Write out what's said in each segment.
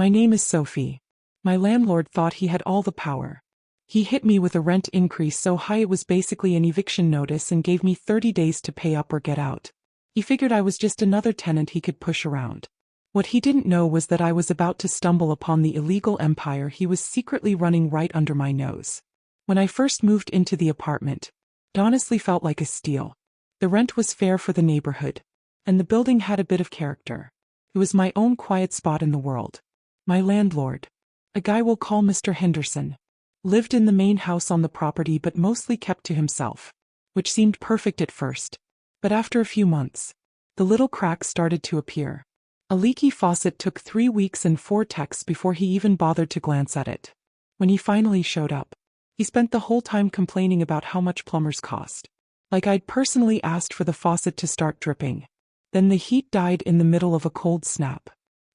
My name is Sophie. My landlord thought he had all the power. He hit me with a rent increase so high it was basically an eviction notice and gave me 30 days to pay up or get out. He figured I was just another tenant he could push around. What he didn't know was that I was about to stumble upon the illegal empire he was secretly running right under my nose. When I first moved into the apartment, it honestly felt like a steal. The rent was fair for the neighborhood, and the building had a bit of character. It was my own quiet spot in the world. My landlord, a guy we'll call Mr. Henderson, lived in the main house on the property but mostly kept to himself, which seemed perfect at first. But after a few months, the little cracks started to appear. A leaky faucet took 3 weeks and 4 texts before he even bothered to glance at it. When he finally showed up, he spent the whole time complaining about how much plumbers cost. Like I'd personally asked for the faucet to start dripping. Then the heat died in the middle of a cold snap.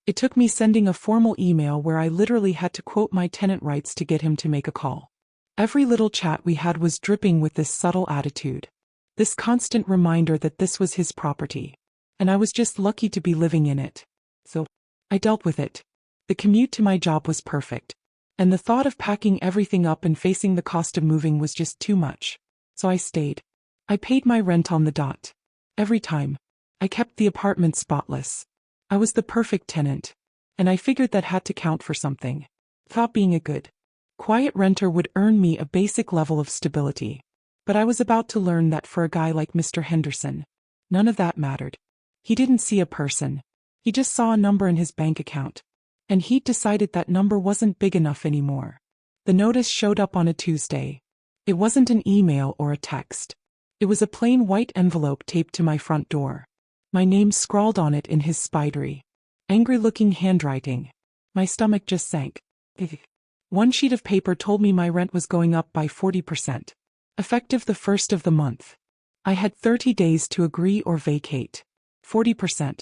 It took me sending a formal email where I literally had to quote my tenant rights to get him to make a call. Every little chat we had was dripping with this subtle attitude. This constant reminder that this was his property. And I was just lucky to be living in it. So, I dealt with it. The commute to my job was perfect. And the thought of packing everything up and facing the cost of moving was just too much. So I stayed. I paid my rent on the dot. Every time. I kept the apartment spotless. I was the perfect tenant. And I figured that had to count for something. Thought being a good, quiet renter would earn me a basic level of stability. But I was about to learn that for a guy like Mr. Henderson, none of that mattered. He didn't see a person. He just saw a number in his bank account. And he'd decided that number wasn't big enough anymore. The notice showed up on a Tuesday. It wasn't an email or a text. It was a plain white envelope taped to my front door. My name scrawled on it in his spidery, angry-looking handwriting. My stomach just sank. One sheet of paper told me my rent was going up by 40%. Effective the first of the month. I had 30 days to agree or vacate. 40%.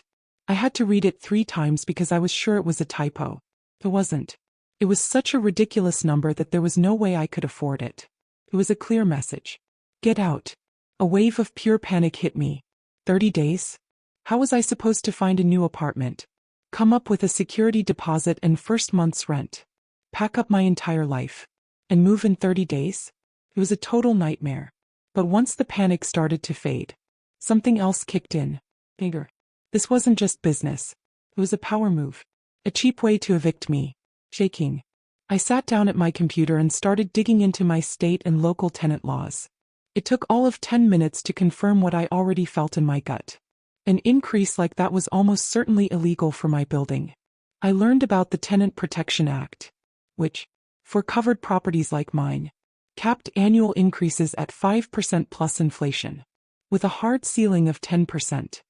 I had to read it 3 times because I was sure it was a typo. It wasn't. It was such a ridiculous number that there was no way I could afford it. It was a clear message. Get out. A wave of pure panic hit me. 30 days? How was I supposed to find a new apartment? Come up with a security deposit and first month's rent? Pack up my entire life? And move in 30 days? It was a total nightmare. But once the panic started to fade, something else kicked in. Bigger. This wasn't just business. It was a power move. A cheap way to evict me. Shaking. I sat down at my computer and started digging into my state and local tenant laws. It took all of 10 minutes to confirm what I already felt in my gut. An increase like that was almost certainly illegal for my building. I learned about the Tenant Protection Act, which, for covered properties like mine, capped annual increases at 5% plus inflation, with a hard ceiling of 10%.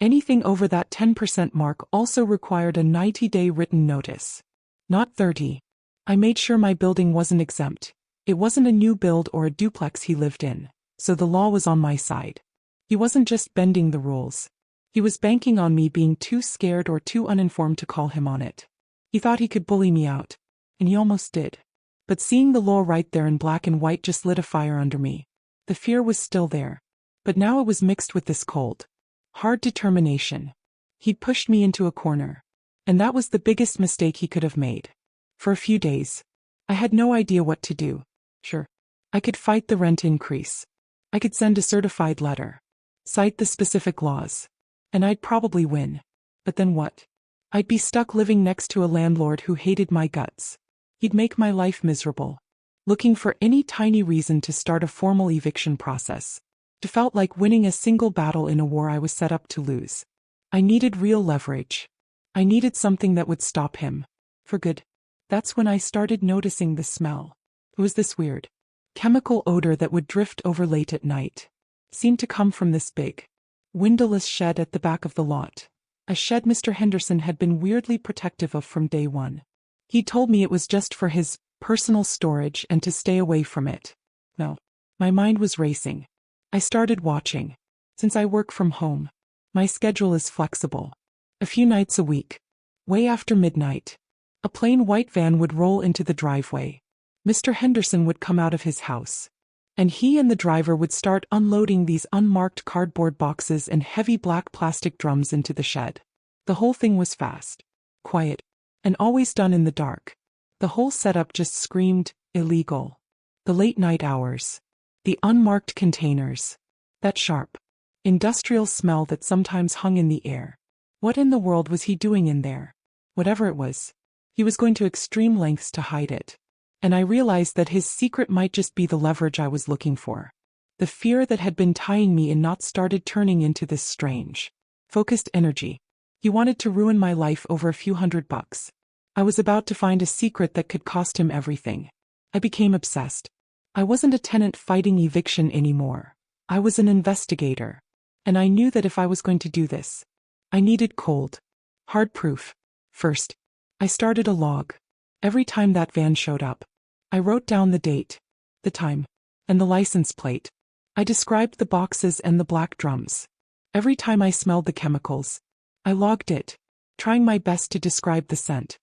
Anything over that 10% mark also required a 90-day written notice. Not 30. I made sure my building wasn't exempt. It wasn't a new build or a duplex he lived in, so the law was on my side. He wasn't just bending the rules. He was banking on me being too scared or too uninformed to call him on it. He thought he could bully me out, and he almost did. But seeing the law right there in black and white just lit a fire under me. The fear was still there, but now it was mixed with this cold, hard determination. He'd pushed me into a corner, and that was the biggest mistake he could have made. For a few days, I had no idea what to do. Sure, I could fight the rent increase. I could send a certified letter, cite the specific laws, and I'd probably win. But then what? I'd be stuck living next to a landlord who hated my guts. He'd make my life miserable, looking for any tiny reason to start a formal eviction process. It felt like winning a single battle in a war I was set up to lose. I needed real leverage. I needed something that would stop him. For good. That's when I started noticing the smell. It was this weird, chemical odor that would drift over late at night. Seemed to come from this big, windowless shed at the back of the lot. A shed Mr. Henderson had been weirdly protective of from day one. He told me it was just for his personal storage and to stay away from it. No. My mind was racing. I started watching. Since I work from home, my schedule is flexible. A few nights a week, way after midnight, a plain white van would roll into the driveway. Mr. Henderson would come out of his house, and he and the driver would start unloading these unmarked cardboard boxes and heavy black plastic drums into the shed. The whole thing was fast, quiet, and always done in the dark. The whole setup just screamed illegal. The late night hours. The unmarked containers. That sharp, industrial smell that sometimes hung in the air. What in the world was he doing in there? Whatever it was, he was going to extreme lengths to hide it. And I realized that his secret might just be the leverage I was looking for. The fear that had been tying me in knots started turning into this strange, focused energy. He wanted to ruin my life over a few $100. I was about to find a secret that could cost him everything. I became obsessed. I wasn't a tenant fighting eviction anymore. I was an investigator. And I knew that if I was going to do this, I needed cold, hard proof. First, I started a log. Every time that van showed up, I wrote down the date, the time, and the license plate. I described the boxes and the black drums. Every time I smelled the chemicals, I logged it, trying my best to describe the scent.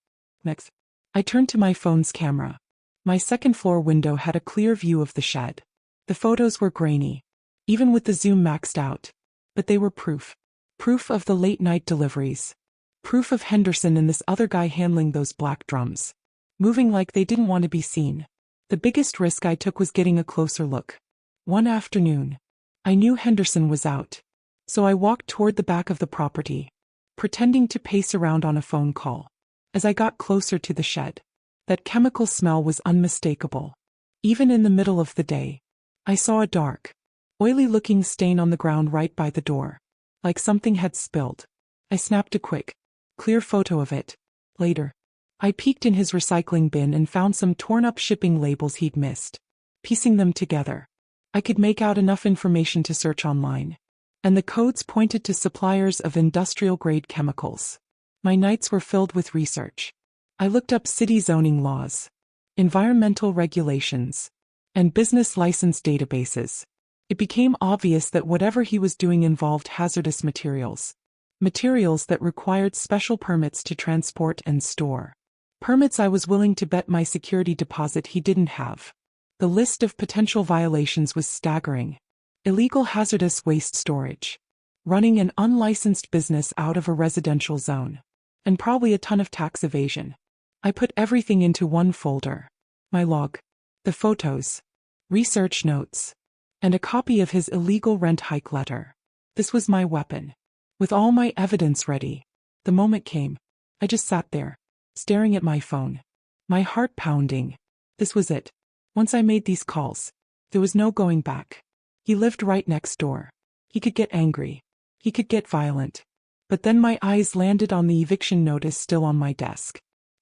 Next, I turned to my phone's camera. My second-floor window had a clear view of the shed. The photos were grainy, even with the zoom maxed out. But they were proof. Proof of the late-night deliveries. Proof of Henderson and this other guy handling those black drums, moving like they didn't want to be seen. The biggest risk I took was getting a closer look. One afternoon, I knew Henderson was out, so I walked toward the back of the property, pretending to pace around on a phone call. As I got closer to the shed, that chemical smell was unmistakable. Even in the middle of the day, I saw a dark, oily-looking stain on the ground right by the door, like something had spilled. I snapped a quick, clear photo of it. Later, I peeked in his recycling bin and found some torn-up shipping labels he'd missed. Piecing them together, I could make out enough information to search online, and the codes pointed to suppliers of industrial-grade chemicals. My nights were filled with research. I looked up city zoning laws, environmental regulations, and business license databases. It became obvious that whatever he was doing involved hazardous materials. Materials that required special permits to transport and store. Permits I was willing to bet my security deposit he didn't have. The list of potential violations was staggering. Illegal hazardous waste storage. Running an unlicensed business out of a residential zone. And probably a ton of tax evasion. I put everything into one folder. My log. The photos. Research notes. And a copy of his illegal rent hike letter. This was my weapon. With all my evidence ready, the moment came. I just sat there, staring at my phone. My heart pounding. This was it. Once I made these calls, there was no going back. He lived right next door. He could get angry. He could get violent. But then my eyes landed on the eviction notice still on my desk.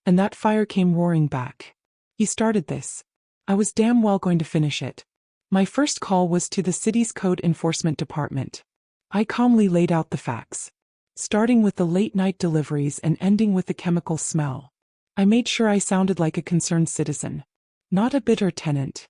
And that fire came roaring back. He started this. I was damn well going to finish it. My first call was to the city's code enforcement department. I calmly laid out the facts, starting with the late-night deliveries and ending with the chemical smell. I made sure I sounded like a concerned citizen, not a bitter tenant.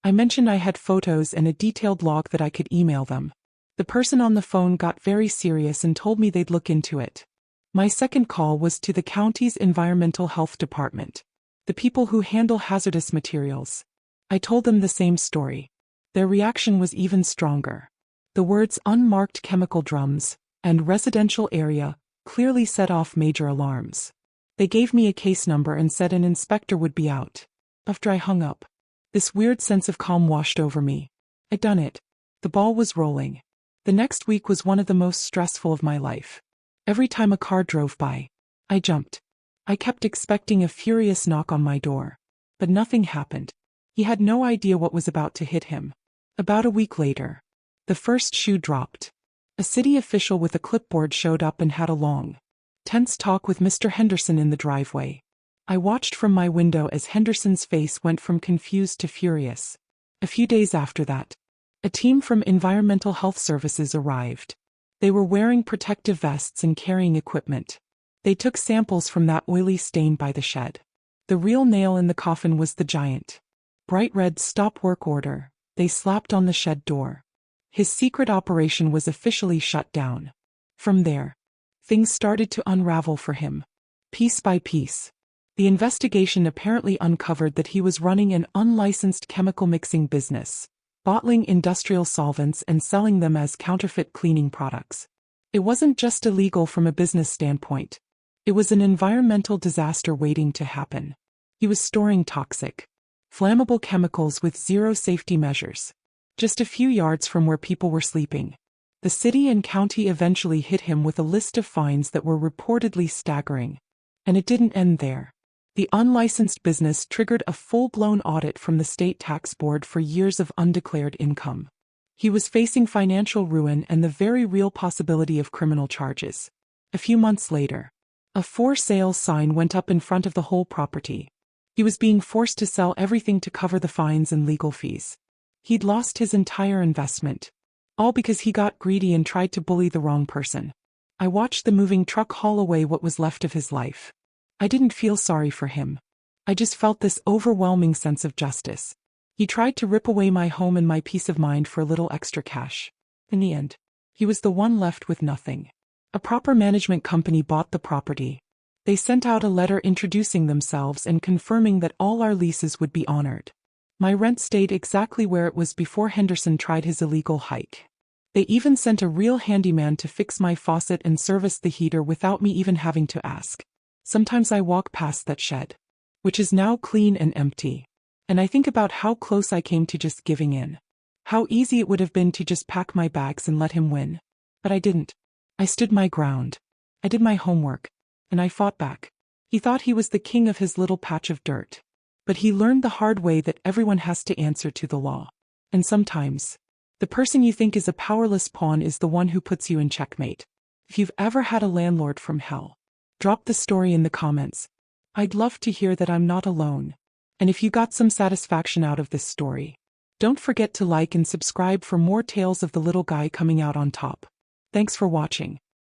I mentioned I had photos and a detailed log that I could email them. The person on the phone got very serious and told me they'd look into it. My second call was to the county's environmental health department, the people who handle hazardous materials. I told them the same story. Their reaction was even stronger. The words unmarked chemical drums and residential area clearly set off major alarms. They gave me a case number and said an inspector would be out. After I hung up, this weird sense of calm washed over me. I'd done it. The ball was rolling. The next week was one of the most stressful of my life. Every time a car drove by, I jumped. I kept expecting a furious knock on my door. But nothing happened. He had no idea what was about to hit him. About a week later, the first shoe dropped. A city official with a clipboard showed up and had a long, tense talk with Mr. Henderson in the driveway. I watched from my window as Henderson's face went from confused to furious. A few days after that, a team from Environmental Health Services arrived. They were wearing protective vests and carrying equipment. They took samples from that oily stain by the shed. The real nail in the coffin was the giant, bright red stop work order they slapped on the shed door. His secret operation was officially shut down. From there, things started to unravel for him. Piece by piece. The investigation apparently uncovered that he was running an unlicensed chemical mixing business, bottling industrial solvents and selling them as counterfeit cleaning products. It wasn't just illegal from a business standpoint. It was an environmental disaster waiting to happen. He was storing toxic, flammable chemicals with zero safety measures, just a few yards from where people were sleeping. The city and county eventually hit him with a list of fines that were reportedly staggering. And it didn't end there. The unlicensed business triggered a full-blown audit from the state tax board for years of undeclared income. He was facing financial ruin and the very real possibility of criminal charges. A few months later, a for sale sign went up in front of the whole property. He was being forced to sell everything to cover the fines and legal fees. He'd lost his entire investment. All because he got greedy and tried to bully the wrong person. I watched the moving truck haul away what was left of his life. I didn't feel sorry for him. I just felt this overwhelming sense of justice. He tried to rip away my home and my peace of mind for a little extra cash. In the end, he was the one left with nothing. A proper management company bought the property. They sent out a letter introducing themselves and confirming that all our leases would be honored. My rent stayed exactly where it was before Henderson tried his illegal hike. They even sent a real handyman to fix my faucet and service the heater without me even having to ask. Sometimes I walk past that shed, which is now clean and empty, and I think about how close I came to just giving in. How easy it would have been to just pack my bags and let him win. But I didn't. I stood my ground. I did my homework, and I fought back. He thought he was the king of his little patch of dirt. But he learned the hard way that everyone has to answer to the law. And sometimes, the person you think is a powerless pawn is the one who puts you in checkmate. If you've ever had a landlord from hell, drop the story in the comments. I'd love to hear that I'm not alone. And if you got some satisfaction out of this story, don't forget to like and subscribe for more tales of the little guy coming out on top. Thanks for watching.